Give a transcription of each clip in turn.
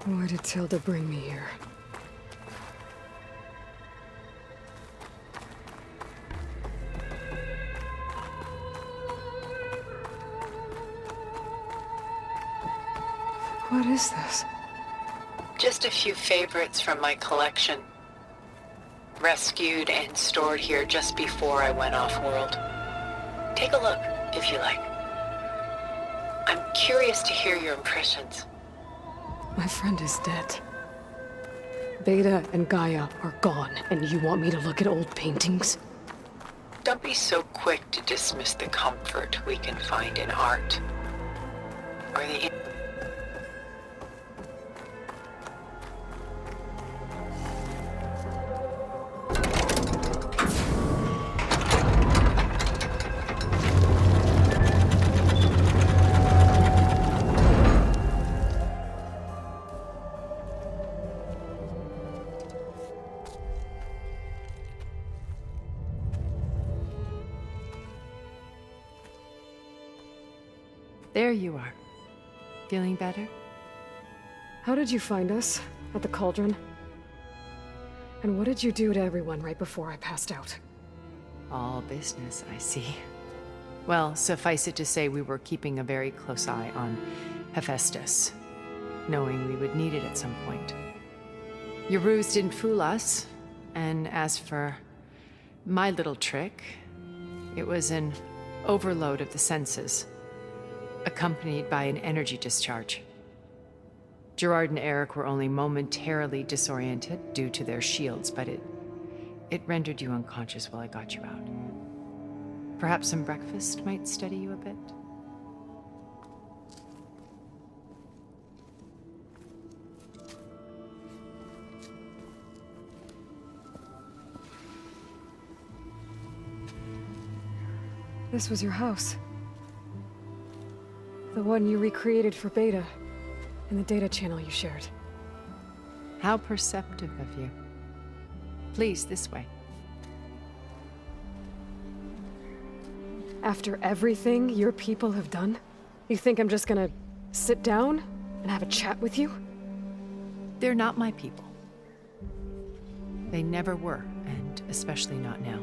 Why did Tilda bring me here? What is this? Just a few favorites from my collection. Rescued and stored here just before I went off-world. Take a look, if you like. I'm curious to hear your impressions. My friend is dead. Beta and Gaia are gone, and you want me to look at old paintings? Don't be so quick to dismiss the comfort we can find in art. Or the... There you are. Feeling better? How did you find us? At the cauldron? And what did you do to everyone right before I passed out? All business, I see. Well, suffice it to say we were keeping a very close eye on Hephaestus, knowing we would need it at some point. Your ruse didn't fool us, and as for my little trick, it was an overload of the senses, accompanied by an energy discharge. Gerard and Eric were only momentarily disoriented due to their shields, but it rendered you unconscious while I got you out. Perhaps some breakfast might steady you a bit? This was your house. The one you recreated for Beta, in the data channel you shared. How perceptive of you. Please, this way. After everything your people have done, you think I'm just gonna sit down and have a chat with you? They're not my people. They never were, and especially not now.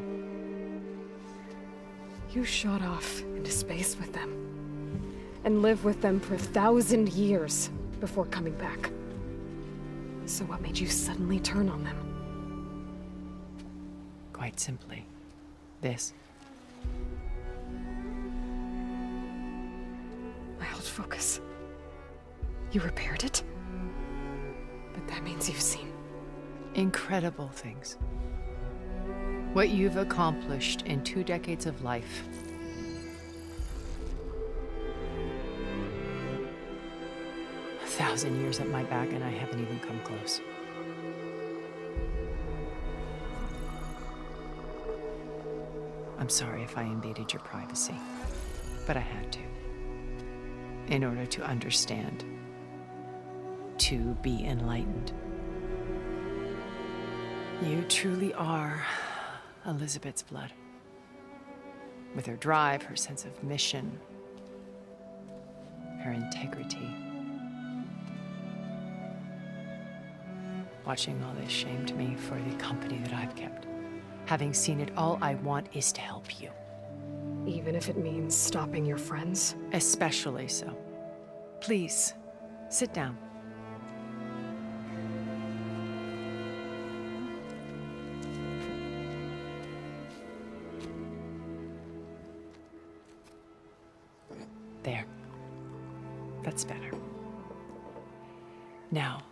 You shot off into space with them, and lived with them for 1,000 years before coming back. So what made you suddenly turn on them? Quite simply, this. My old focus. You repaired it? But that means you've seen Incredible things. What you've accomplished in 2 decades of life. A 1,000 years at my back, and I haven't even come close. I'm sorry if I invaded your privacy, but I had to. In order to understand. To be enlightened. You truly are Elizabeth's blood. With her drive, her sense of mission, her integrity. Watching all this shamed me for the company that I've kept. Having seen it, all I want is to help you. even if it means stopping your friends? Especially so. Please, sit down. There. That's better. Now,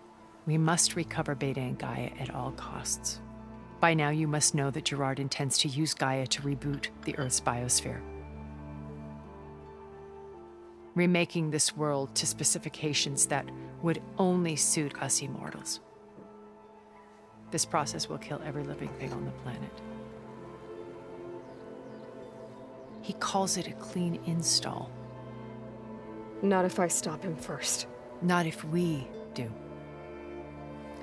we must recover Beta and Gaia at all costs. By now, you must know that Gerard intends to use Gaia to reboot the Earth's biosphere. Remaking this world to specifications that would only suit us immortals. This process will kill every living thing on the planet. He calls it a clean install. Not if I stop him first. Not if we do.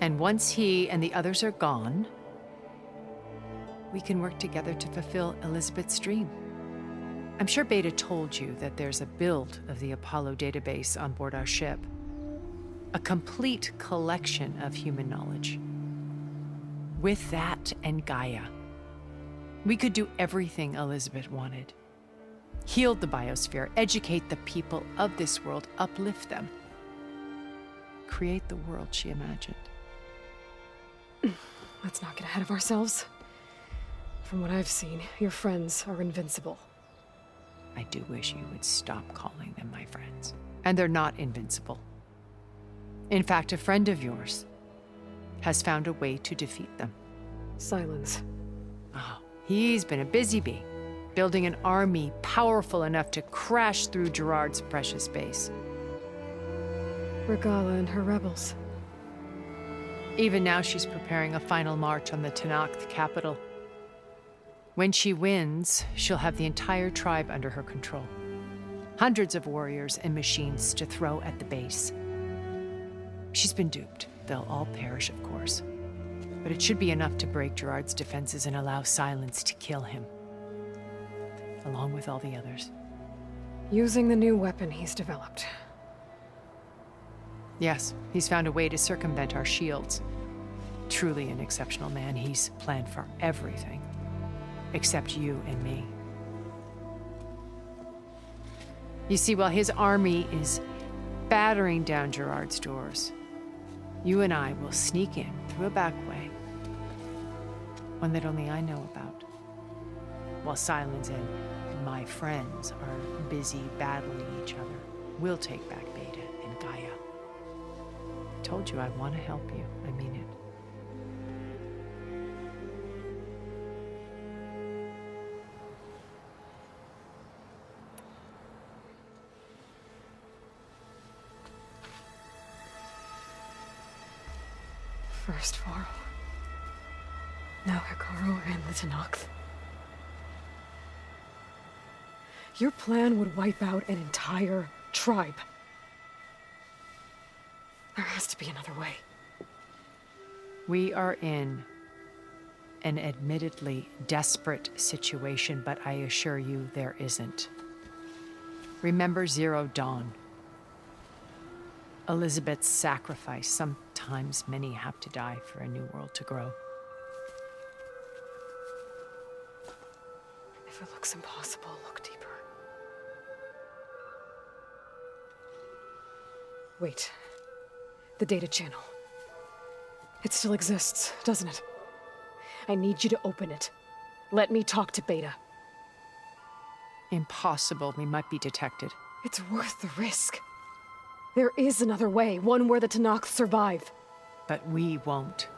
And once he and the others are gone, we can work together to fulfill Elizabeth's dream. I'm sure Beta told you that there's a build of the Apollo database on board our ship. A complete collection of human knowledge. With that and Gaia, we could do everything Elizabeth wanted. Heal the biosphere, educate the people of this world, uplift them. Create the world she imagined. Let's not get ahead of ourselves. From what I've seen, your friends are invincible. I do wish you would stop calling them my friends. And they're not invincible. In fact, a friend of yours has found a way to defeat them. Silence. Oh, he's been a busy bee, building an army powerful enough to crash through Gerard's precious base. Regala and her rebels. Even now, she's preparing a final march on the Tenakth capital. When she wins, she'll have the entire tribe under her control. Hundreds of warriors and machines to throw at the base. She's been duped. They'll all perish, of course. But it should be enough to break Gerard's defenses and allow Silence to kill him. Along with all the others. Using the new weapon he's developed. Yes, he's found a way to circumvent our shields. Truly an exceptional man. He's planned for everything. Except you and me. You see, while his army is battering down Gerard's doors, you and I will sneak in through a back way. One that only I know about. While Silence and my friends are busy battling each other, we'll take back Beta and Gaia. I told you I want to help you. I mean it. First Varl. Now Hikaru and the Tenakth. Your plan would wipe out an entire tribe. There has to be another way. We are in an admittedly desperate situation, but I assure you there isn't. Remember Zero Dawn. Elizabeth's sacrifice. Sometimes many have to die for a new world to grow. If it looks impossible, look deeper. Wait. The data channel. It still exists, doesn't it? I need you to open it. Let me talk to Beta. Impossible. We might be detected. It's worth the risk. There is another way, one where the Tenakth survive. But we won't.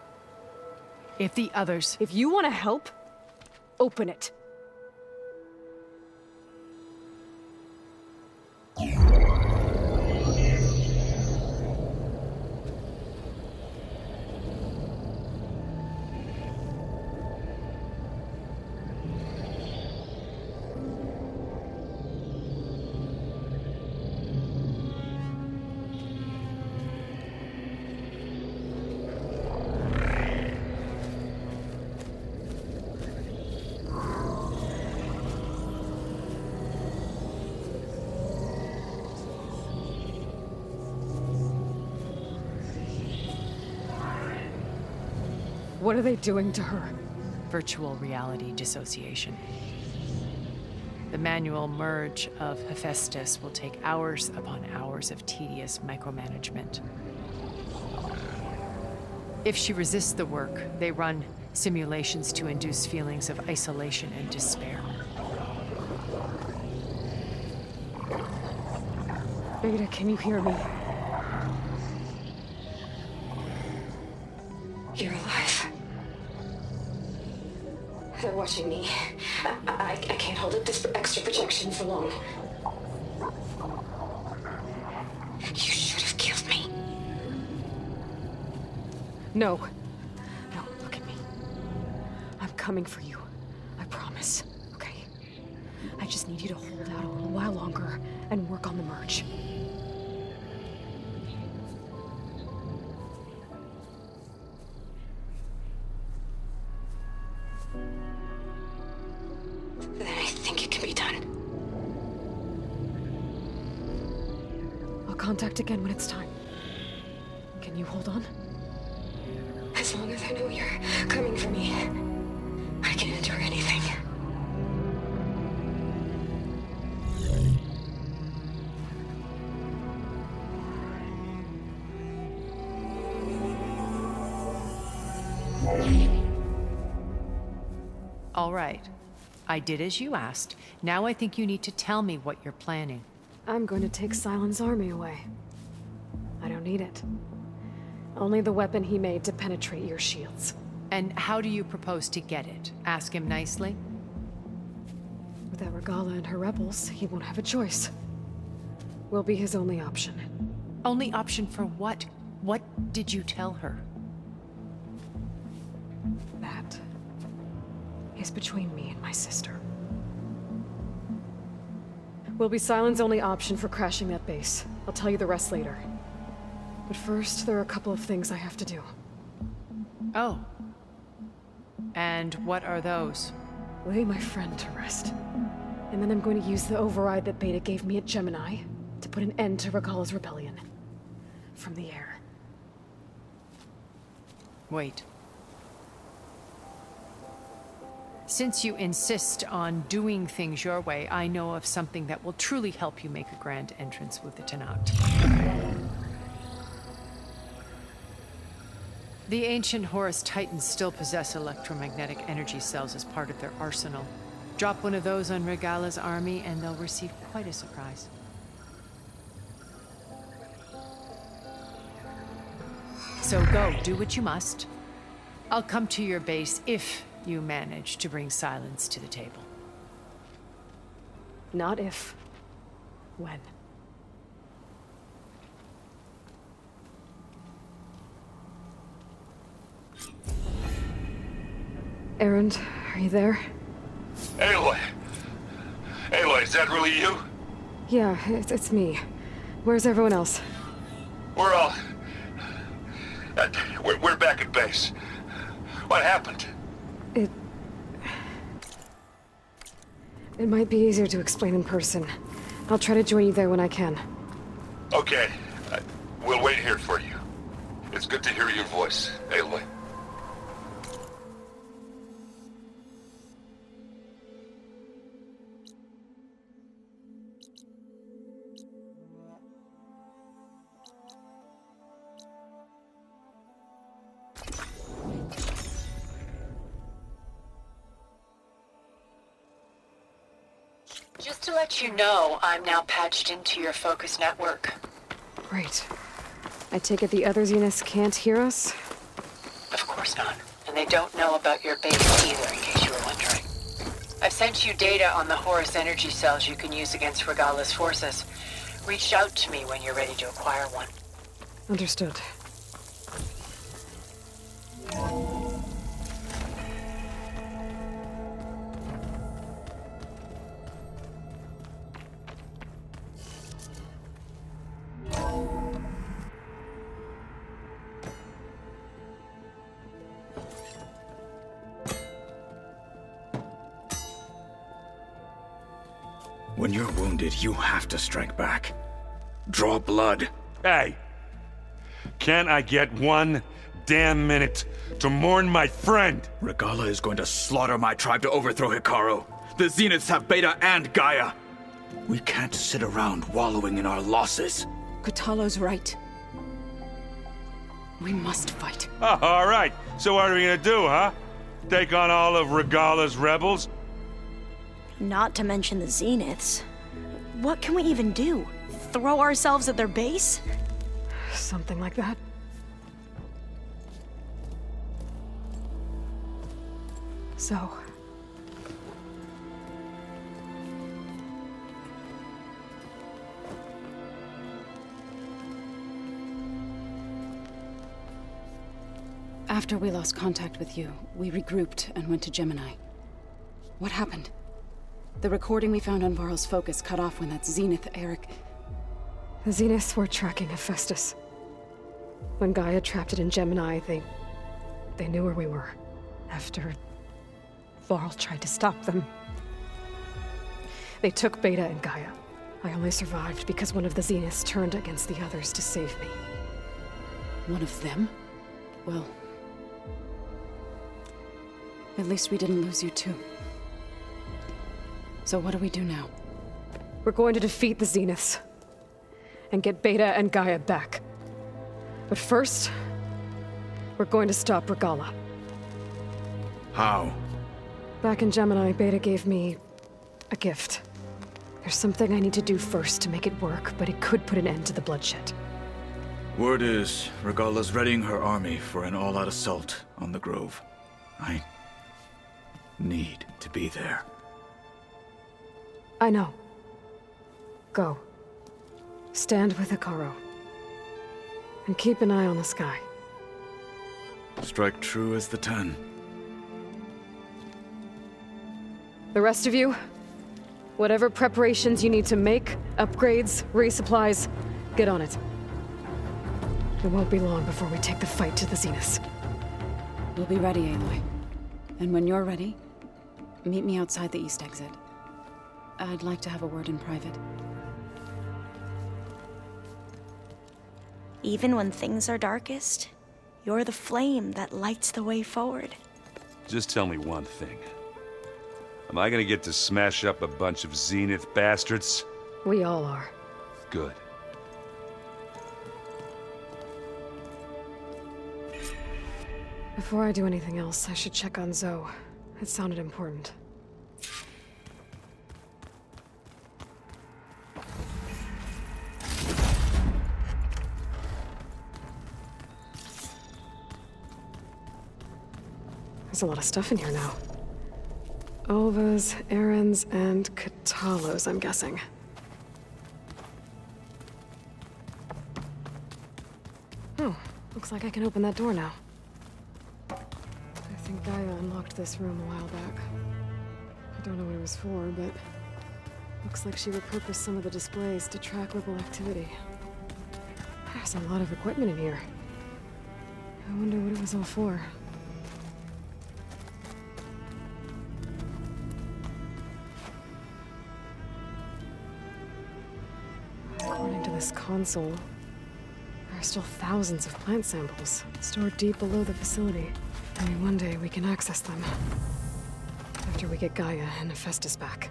If the others... If you want to help, open it. What are they doing to her? Virtual reality dissociation. The manual merge of Hephaestus will take hours upon hours of tedious micromanagement. If she resists the work, they run simulations to induce feelings of isolation and despair. Beta, can you hear me? You're alive. They're watching me. I can't hold up this extra protection for long. You should have killed me. No. No, look at me. I'm coming for you. I promise, okay? I just need you to hold out a little while longer and work on the merge. Then I think it can be done. I'll contact again when it's time. Can you hold on? As long as I know you're coming for me, I can endure anything. All right. I did as you asked. Now I think you need to tell me what you're planning. I'm going to take Silent's army away. I don't need it. Only the weapon he made to penetrate your shields. And how do you propose to get it? Ask him nicely? Without Regala and her rebels, he won't have a choice. We'll be his only option. Only option for what? What did you tell her? That is between me and my sister. Will be Silent's only option for crashing that base. I'll tell you the rest later. But first, there are a couple of things I have to do. Oh. And what are those? Lay my friend to rest. And then I'm going to use the override that Beta gave me at Gemini to put an end to Regala's rebellion. From the air. Wait. Since you insist on doing things your way, I know of something that will truly help you make a grand entrance with the Tenat. The ancient Horus Titans still possess electromagnetic energy cells as part of their arsenal. Drop one of those on Regala's army and they'll receive quite a surprise. So go, do what you must. I'll come to your base if you manage to bring Silence to the table. Not if. When. Erend, are you there? Aloy! Aloy, is that really you? Yeah, it's me. Where's everyone else? We're all... we're back at base. What happened? It might be easier to explain in person. I'll try to join you there when I can. Okay. We'll wait here for you. It's good to hear your voice, Aloy. Just to let you know, I'm now patched into your focus network. Great. I take it the other Zeniths can't hear us? Of course not. And they don't know about your base either, in case you were wondering. I've sent you data on the Horus energy cells you can use against Regala's forces. Reach out to me when you're ready to acquire one. Understood. When you're wounded, you have to strike back. Draw blood. Hey! Can't I get one damn minute to mourn my friend? Regala is going to slaughter my tribe to overthrow Hikaru. The Zeniths have Beta and Gaia. We can't sit around wallowing in our losses. Kotallo's right. We must fight. Oh, all right. So what are we gonna do, huh? Take on all of Regala's rebels? Not to mention the Zeniths. What can we even do? Throw ourselves at their base? Something like that. So... After we lost contact with you, we regrouped and went to Gemini. What happened? The recording we found on Varl's focus cut off when that Zenith, Eric... The Zeniths were tracking Hephaestus. When Gaia trapped it in Gemini, they knew where we were. After Varl tried to stop them. They took Beta and Gaia. I only survived because one of the Zeniths turned against the others to save me. One of them? Well... at least we didn't lose you too. So what do we do now? We're going to defeat the Zeniths. And get Beta and Gaia back. But first... we're going to stop Regala. How? Back in Gemini, Beta gave me... a gift. There's something I need to do first to make it work, but it could put an end to the bloodshed. Word is, Regala's readying her army for an all-out assault on the Grove. I need to be there. I know. Go. Stand with Hikaru. And keep an eye on the sky. Strike true as the 10. The rest of you, whatever preparations you need to make, upgrades, resupplies, get on it. It won't be long before we take the fight to the Zeniths. We'll be ready, Aloy. And when you're ready, meet me outside the east exit. I'd like to have a word in private. Even when things are darkest, you're the flame that lights the way forward. Just tell me one thing. Am I gonna get to smash up a bunch of Zenith bastards? We all are. Good. Before I do anything else, I should check on Zoe. It sounded important. There's a lot of stuff in here now. Ovas, Errands, and Katalos, I'm guessing. Oh, looks like I can open that door now. I think Gaia unlocked this room a while back. I don't know what it was for, but... looks like she repurposed some of the displays to track rebel activity. There's a lot of equipment in here. I wonder what it was all for. According to this console, there are still thousands of plant samples stored deep below the facility. Maybe one day we can access them. After we get Gaia and Hephaestus back.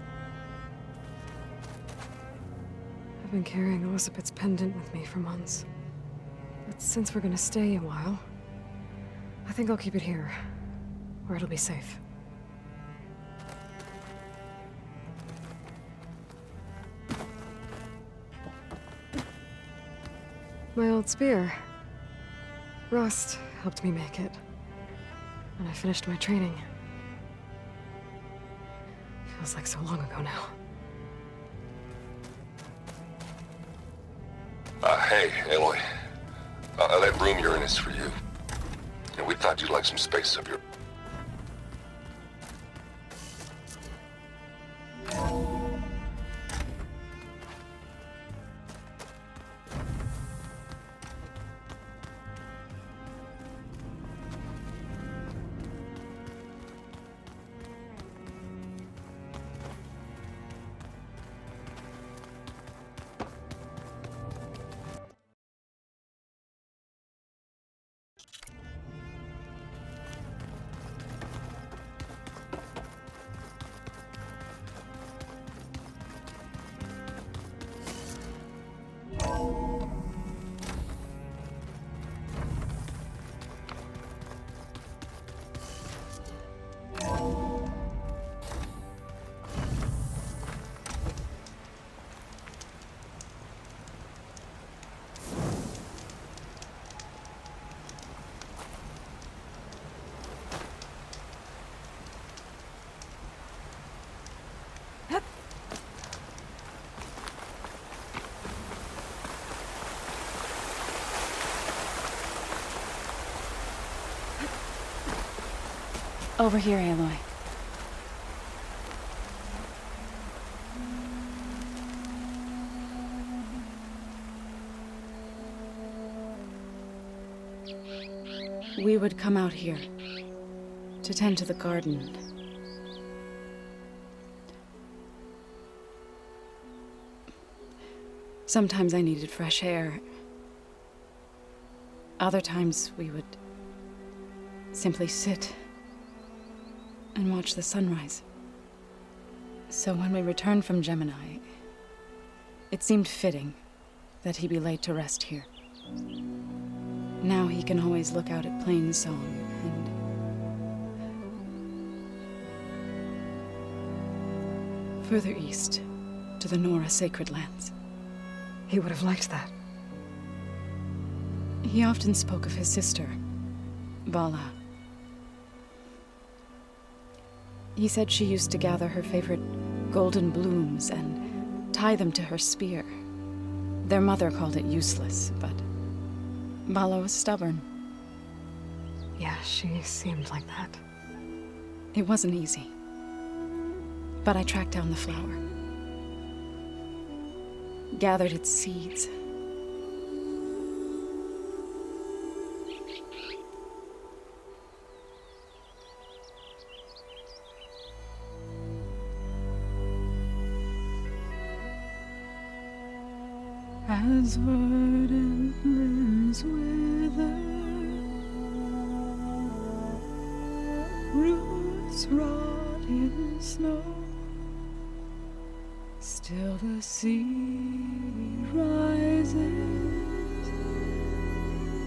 I've been carrying Elizabeth's pendant with me for months. But since we're gonna stay a while, I think I'll keep it here, where it'll be safe. My old spear. Rust helped me make it. When I finished my training. Feels like so long ago now. Hey, Aloy. That room you're in is for you. And we thought you'd like some space up here. Over here, Aloy. We would come out here to tend to the garden. Sometimes I needed fresh air. Other times we would simply sit and watch the sunrise. So when we returned from Gemini, it seemed fitting that he be laid to rest here. Now he can always look out at Plains Song and further east to the Nora Sacred Lands. He would have liked that. He often spoke of his sister, Bala. He said she used to gather her favorite golden blooms and tie them to her spear. Their mother called it useless, but Bala was stubborn. Yeah, she seemed like that. It wasn't easy. But I tracked down the flower. Gathered its seeds. As verdant limbs wither, roots rot in snow, still the sea rises,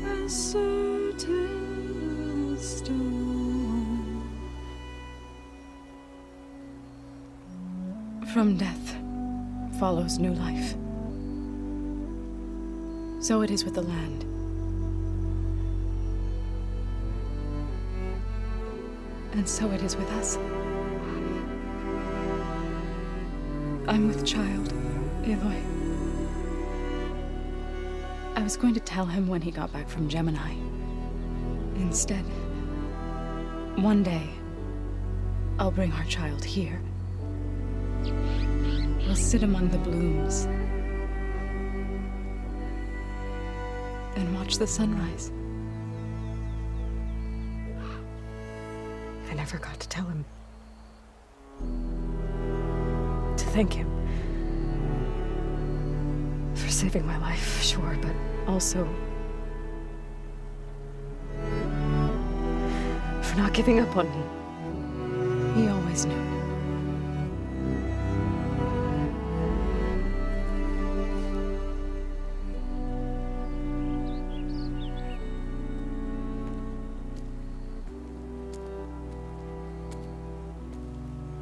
as certain as stone. From death follows new life. So it is with the land. And so it is with us. I'm with child, Aloy. I was going to tell him when he got back from Gemini. Instead, one day, I'll bring our child here. We'll sit among the blooms and watch the sunrise. I never got to tell him. To thank him. For saving my life, sure, but also for not giving up on me. He always knew.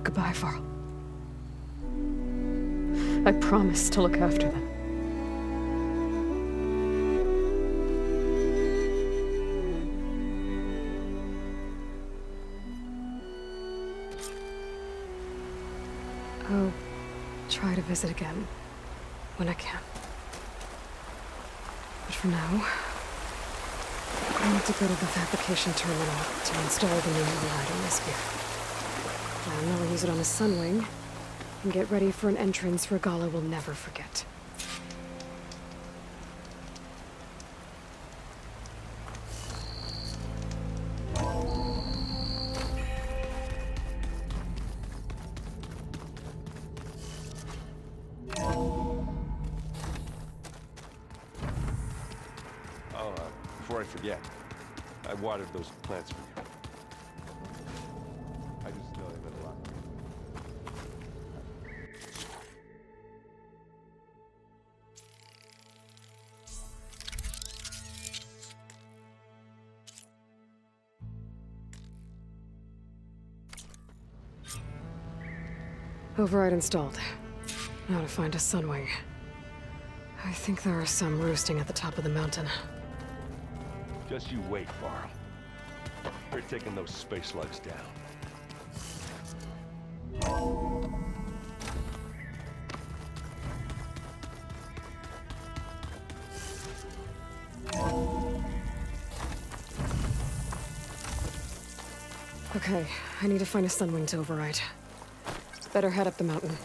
Goodbye, Varl. I promise to look after them. I'll try to visit again when I can. But for now, I need to go to the fabrication terminal to install the new override on my spear. And I'll use it on a sunwing, and get ready for an entrance Regala will never forget. Before I forget, I watered those plants for you. I just know they've been a lot. Override installed. Now to find a sunwing. I think there are some roosting at the top of the mountain. Just you wait, Varl. They're taking those space slugs down. Okay, I need to find a sunwing to override. Better head up the mountain.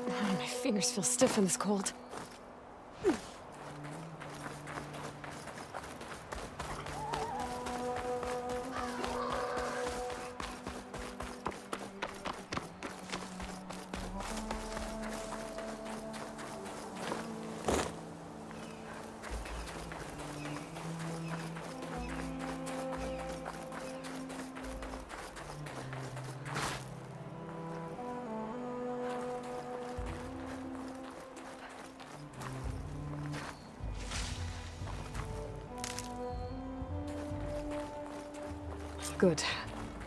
My fingers feel stiff in this cold. Good.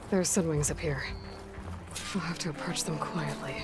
There are sunwings up here. I'll have to approach them quietly.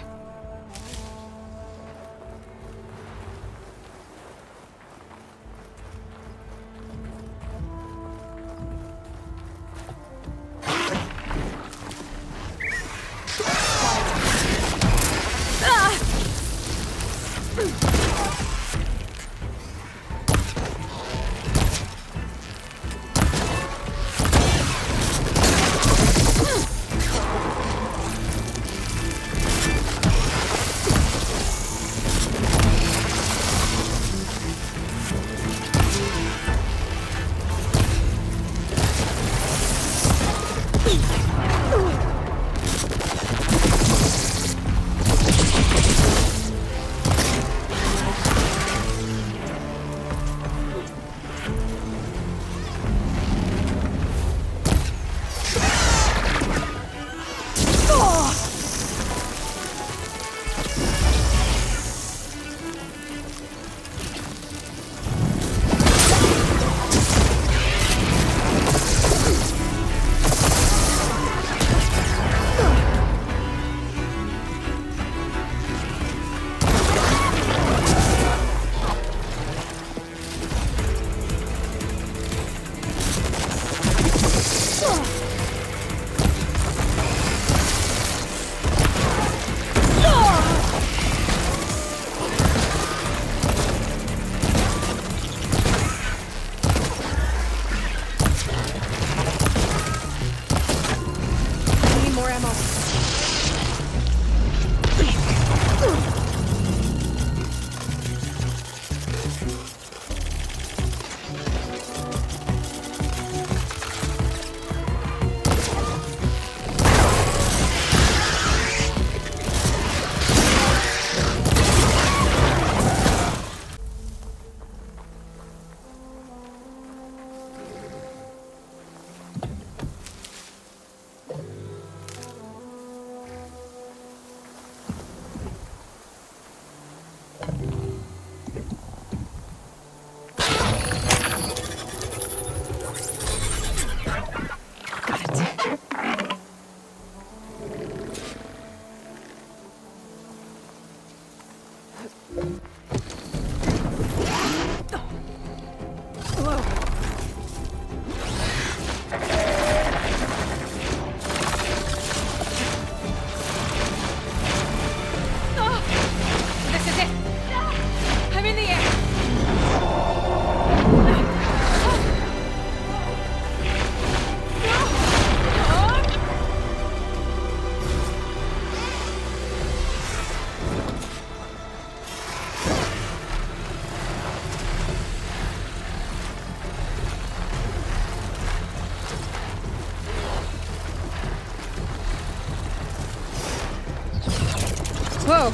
Whoa!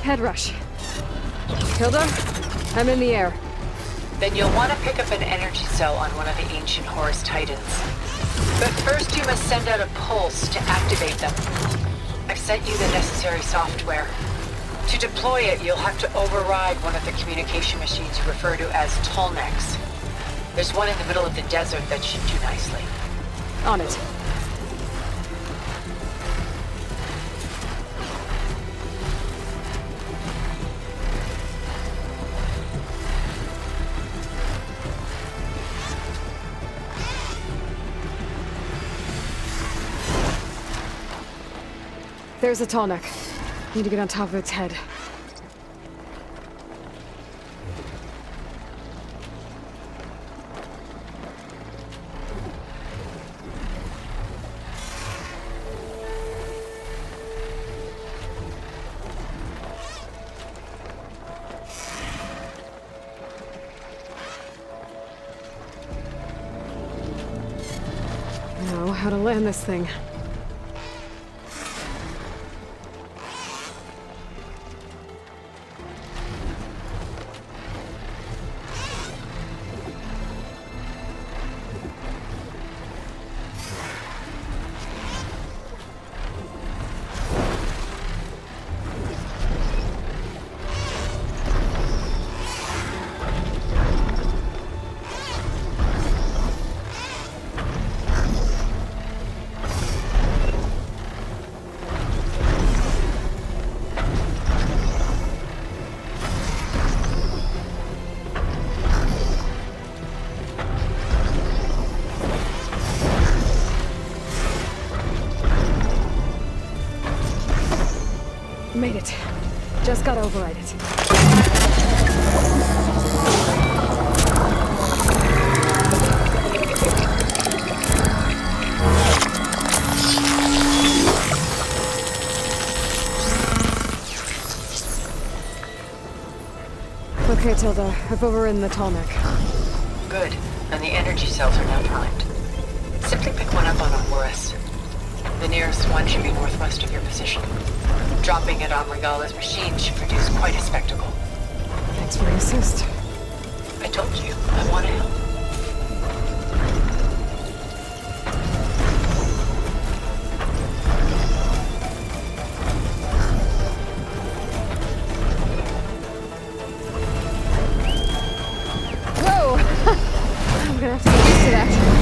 Head rush. Hilda, I'm in the air. Then you'll want to pick up an energy cell on one of the ancient Horus Titans. But first you must send out a pulse to activate them. I've sent you the necessary software. To deploy it, you'll have to override one of the communication machines you refer to as Tolnecs. There's one in the middle of the desert that should do nicely. On it. There's a Tallneck. Need to get on top of its head. how to land this thing. Made it. Just gotta override it. Okay, Tilda. I've overridden the tall neck. Good. And the energy cells are now primed. Simply pick one up on a Horus. The nearest one should be northwest of your position. Dropping it on Regala's machine should produce quite a spectacle. Thanks for the assist. I told you, I want to help. Whoa! I'm gonna have to get used to that.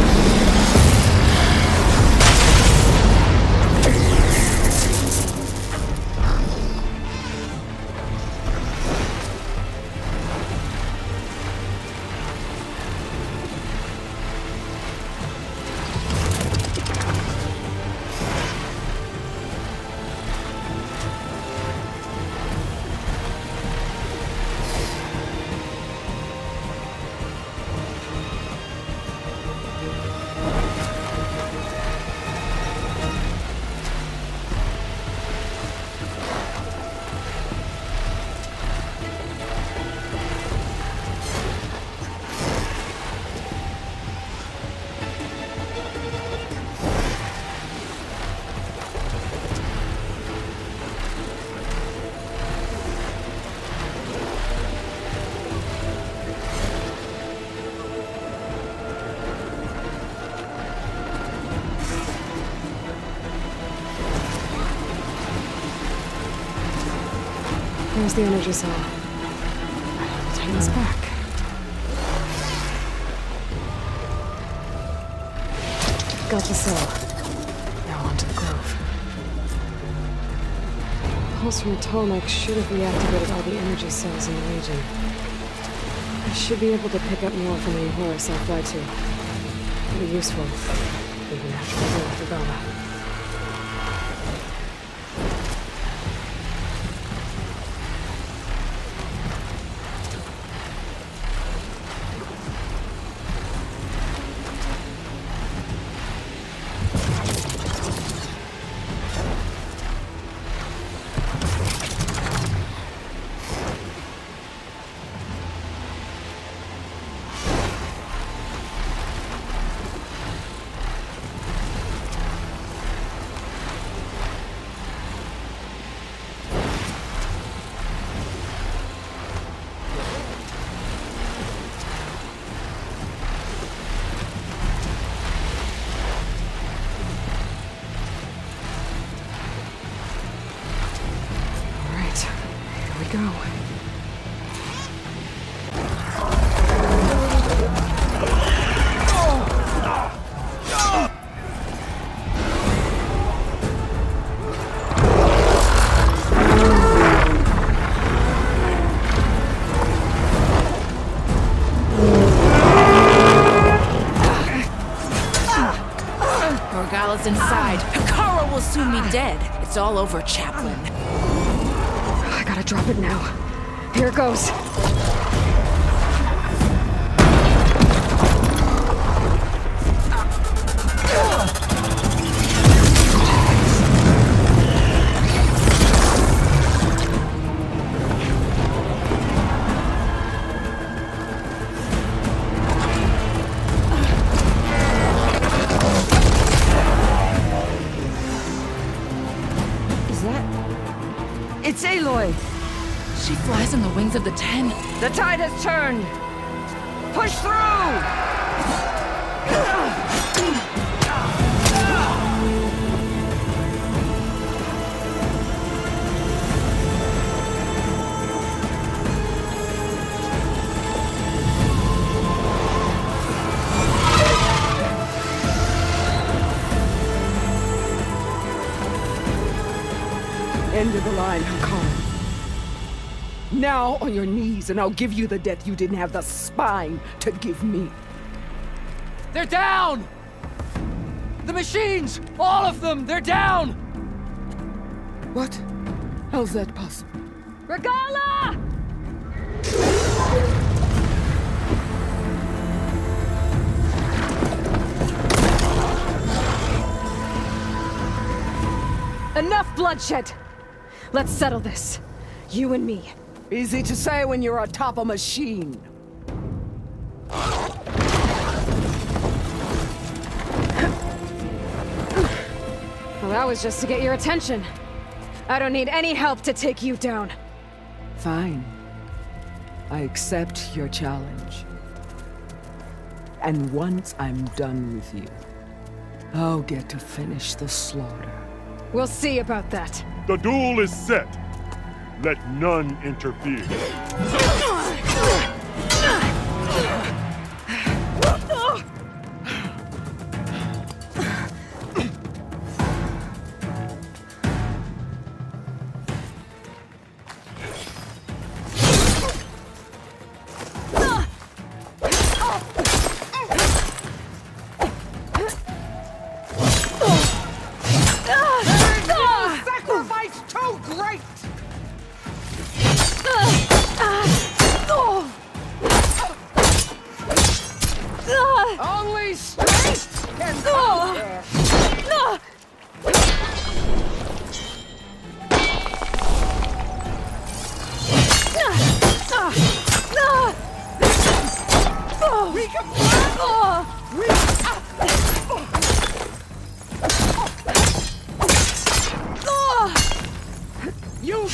There's the energy cell. Take this back. Got the cell. Now onto the grove. Pulse from Tomek should have reactivated all the energy cells in the region. I should be able to pick up more from any Horus I'll fly to. It'll be useful, even after we go with Regala. Go. Regala's inside. Hikaru will soon be dead. It's all over, Chaplain. I gotta drop it now. Here it goes. It's Aloy! She flies on the wings of the 10. The tide has turned! Push through! End of the line, Hakon. Now on your knees, and I'll give you the death you didn't have the spine to give me. They're down! The machines! All of them! They're down! What? How's that possible? Regala! Enough bloodshed! Let's settle this. You and me. Easy to say when you're atop a machine. Well, that was just to get your attention. I don't need any help to take you down. Fine. I accept your challenge. And once I'm done with you, I'll get to finish the slaughter. We'll see about that. The duel is set. Let none interfere. Sacrifice too great! Only strength can conquer. We can You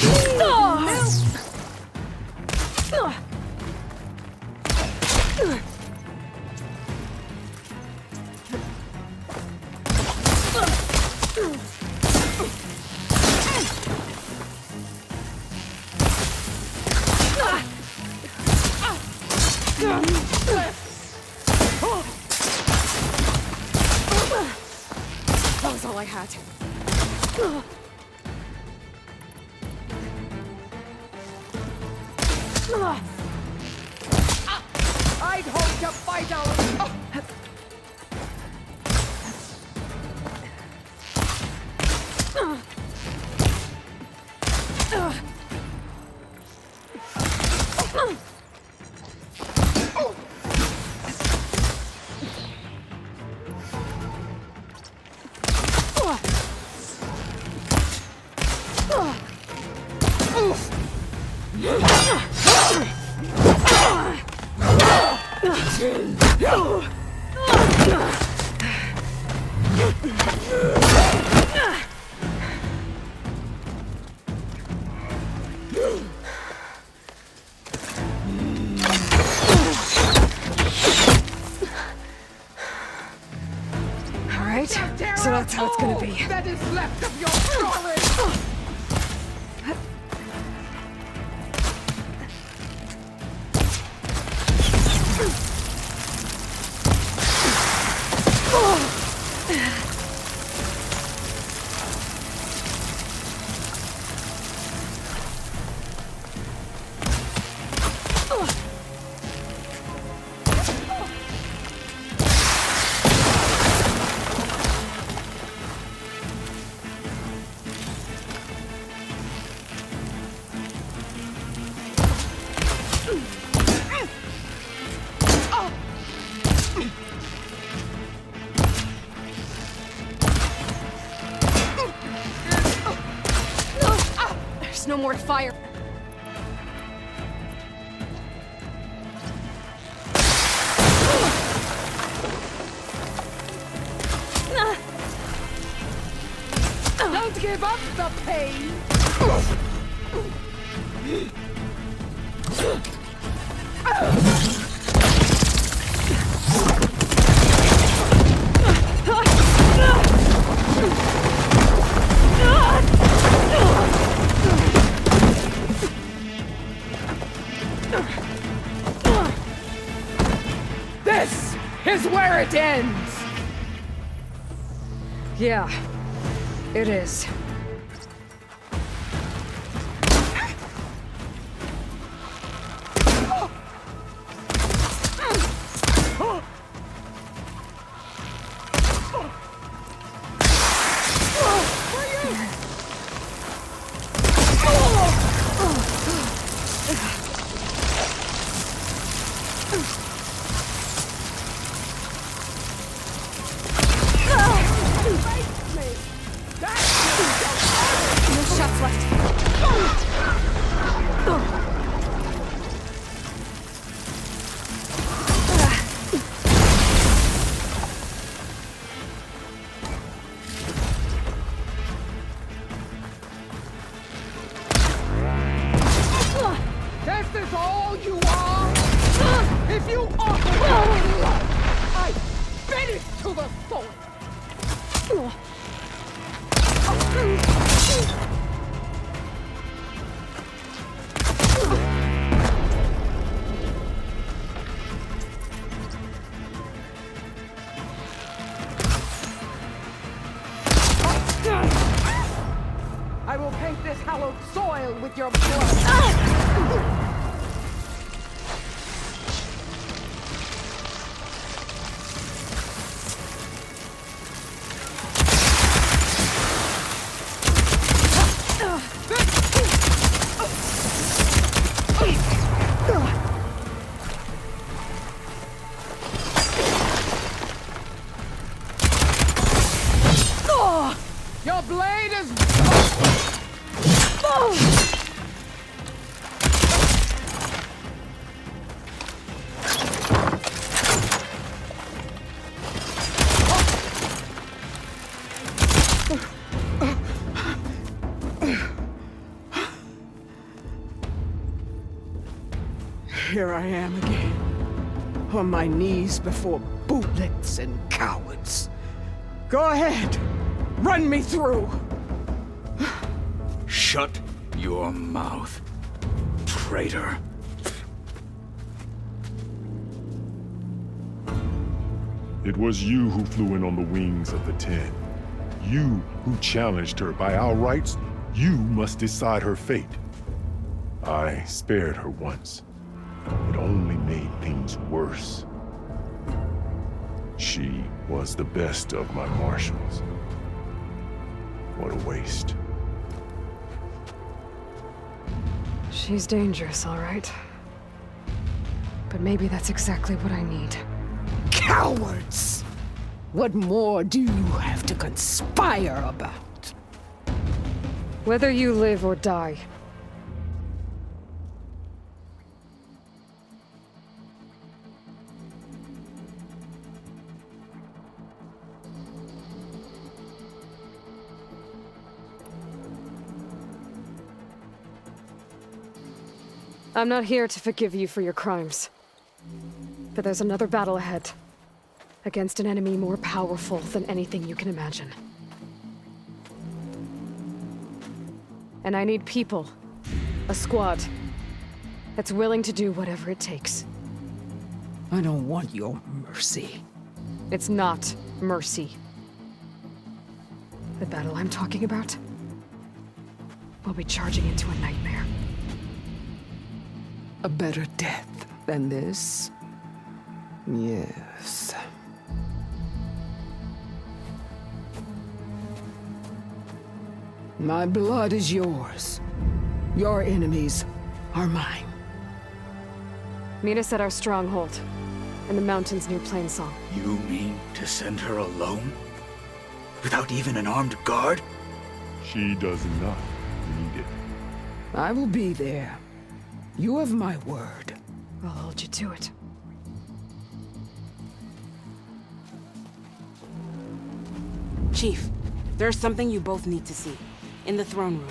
That was all I had. I'd hope to fight our... Alright, so that's how it's gonna be. That is left of your story! There's no more to fire. Don't give up the pain! This is where it ends! Yeah, it is. No shots left. This is all you are? If you offer me life, I finish to the full. I will paint this hallowed soil with your blood. Your blade is... Here I am again, on my knees before bootlets and cowards. Go ahead, run me through. Shut your mouth, traitor. It was you who flew in on the wings of the 10. You who challenged her. By our rights, you must decide her fate. I spared her once. It only made things worse. She was the best of my marshals. What a waste. She's dangerous, all right. But maybe that's exactly what I need. Cowards! What more do you have to conspire about? Whether you live or die. I'm not here to forgive you for your crimes. But there's another battle ahead. Against an enemy more powerful than anything you can imagine. And I need people. A squad. That's willing to do whatever it takes. I don't want your mercy. It's not mercy. The battle I'm talking about will be charging into a nightmare. A better death than this? Yes. My blood is yours. Your enemies are mine. Meet us at our stronghold, in the mountains near Plainsong. You mean to send her alone? Without even an armed guard? She does not need it. I will be there. You have my word. I'll hold you to it. Chief, there's something you both need to see. In the throne room.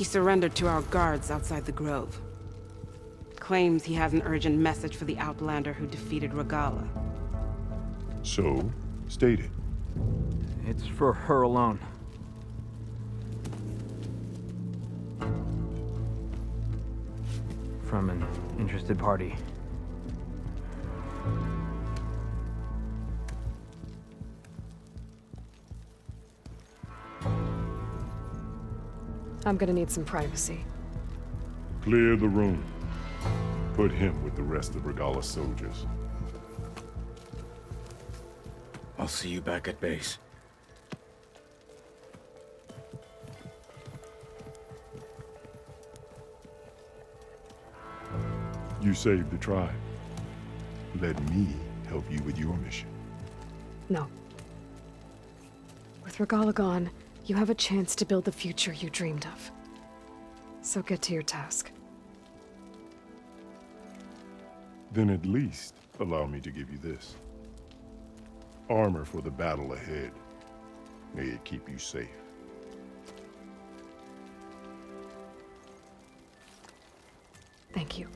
He surrendered to our guards outside the grove. Claims he has an urgent message for the Outlander who defeated Regala. So, state it. It's for her alone. From an interested party. I'm gonna need some privacy. Clear the room. Put him with the rest of Regala's soldiers. I'll see you back at base. You saved the tribe. Let me help you with your mission. No. With Regala gone, you have a chance to build the future you dreamed of. So get to your task. Then at least allow me to give you this. Armor for the battle ahead. May it keep you safe. Thank you.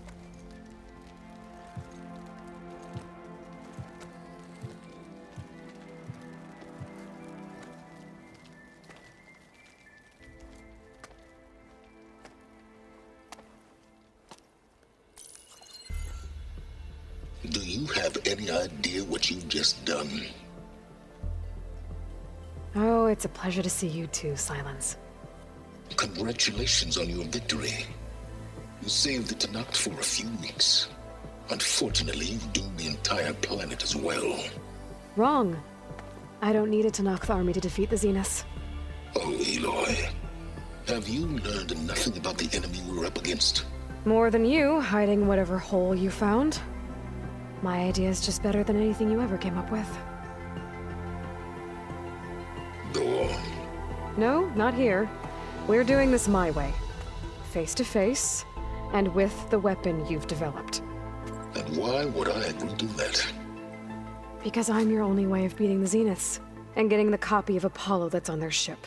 Do you have any idea what you've just done? Oh, it's a pleasure to see you too, Silence. Congratulations on your victory. You saved the Tanakh for a few weeks. Unfortunately, you've doomed the entire planet as well. Wrong. I don't need a Tanakh army to defeat the Zeniths. Oh, Aloy. Have you learned nothing about the enemy we're up against? More than you, hiding whatever hole you found. My idea is just better than anything you ever came up with. Go on. No, not here. We're doing this my way. Face to face, and with the weapon you've developed. And why would I agree to that? Because I'm your only way of beating the Zeniths, and getting the copy of Apollo that's on their ship.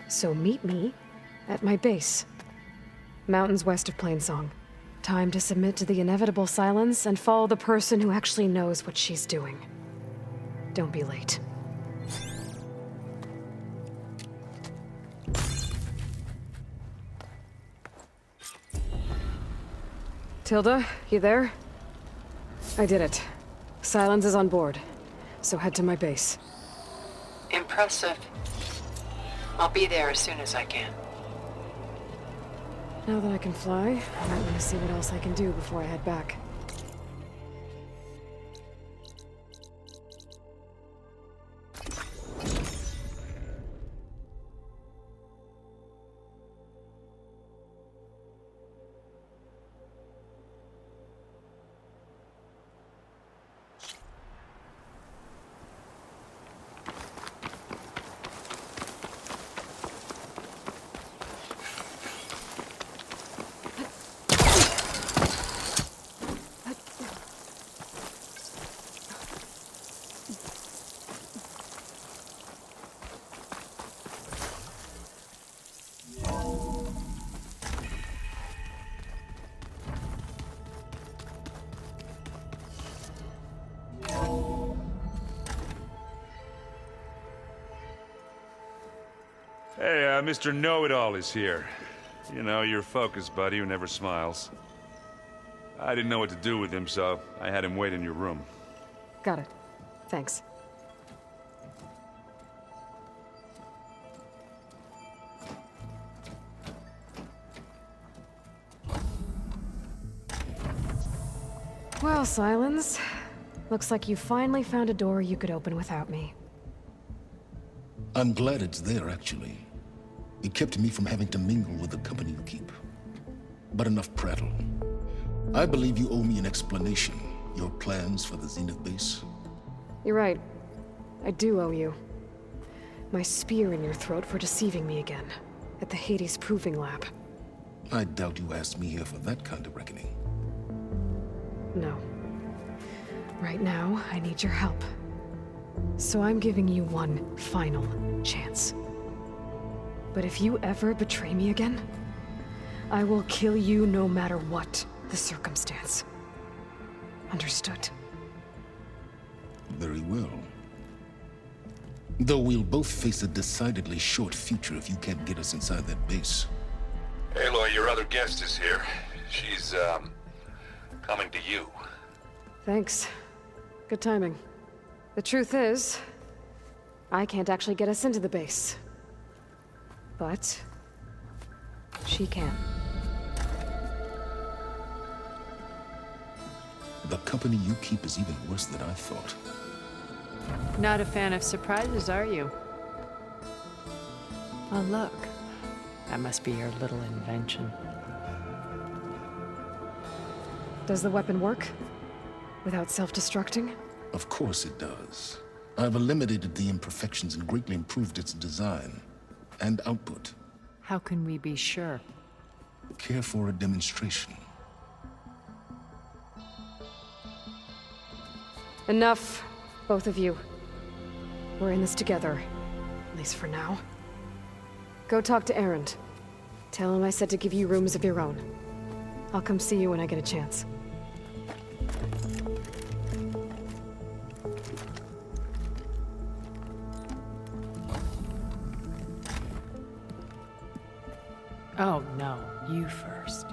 So meet me at my base. Mountains west of Plainsong. Time to submit to the inevitable silence and follow the person who actually knows what she's doing. Don't be late. Tilda, you there? I did it. Silence is on board, so head to my base. Impressive. I'll be there as soon as I can. Now that I can fly, I might want to see what else I can do before I head back. Hey, Mr. Know-It-All is here. You know, your focus buddy who never smiles. I didn't know what to do with him, so I had him wait in your room. Got it. Thanks. Well, Silence. Looks like you finally found a door you could open without me. I'm glad it's there, actually. It kept me from having to mingle with the company you keep. But enough prattle. I believe you owe me an explanation. Your plans for the Zenith base? You're right. I do owe you. My spear in your throat for deceiving me again. At the Hades Proving Lab. I doubt you asked me here for that kind of reckoning. No. Right now, I need your help. So I'm giving you one final chance. But if you ever betray me again, I will kill you no matter what the circumstance. Understood? Very well. Though we'll both face a decidedly short future if you can't get us inside that base. Aloy, your other guest is here. She's, coming to you. Thanks. Good timing. The truth is, I can't actually get us into the base. But she can. The company you keep is even worse than I thought. Not a fan of surprises, are you? Oh, look. That must be your little invention. Does the weapon work? Without self-destructing? Of course it does. I've eliminated the imperfections and greatly improved its design and output. How can we be sure? Care for a demonstration? Enough, both of you. We're in this together, at least for now. Go talk to Erend. Tell him I said to give you rooms of your own. I'll come see you when I get a chance. Oh, no. You first.